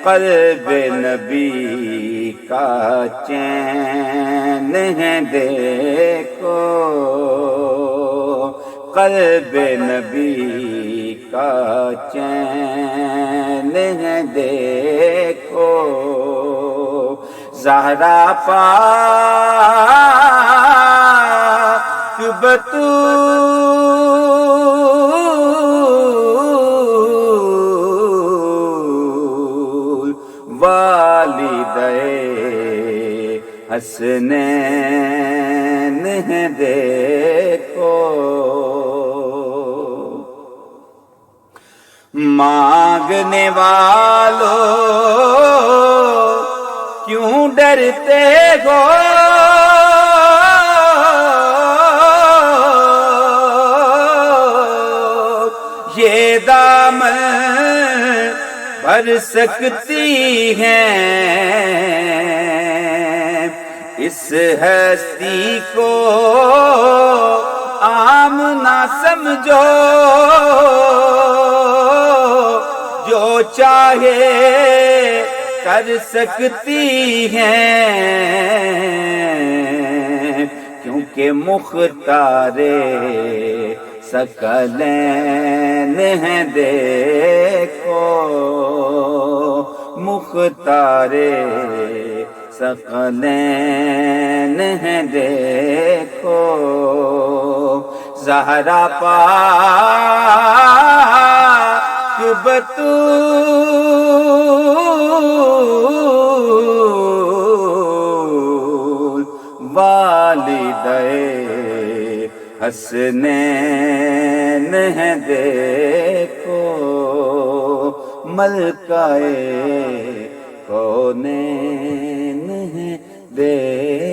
قلب نبی کا چین ہے دیکھو قلب نبی کا چین ہے دیکھو زہرا پاک بطول والدے حسنین ہے دیکھو مانگنے والوں کیوں ڈرتے ہو یہ دامن بھر سکتی ہیں اس ہستی کو عام نہ سمجھو جو چاہے کر سکتی ہیں کیونکہ مختار ثقلین ہیں دیکھو مختار ثقلین ہیں دیکھو زہرا پاک بتول والدے حسنین ہیں دیکھو ملکہ کونین ہیں دیکھو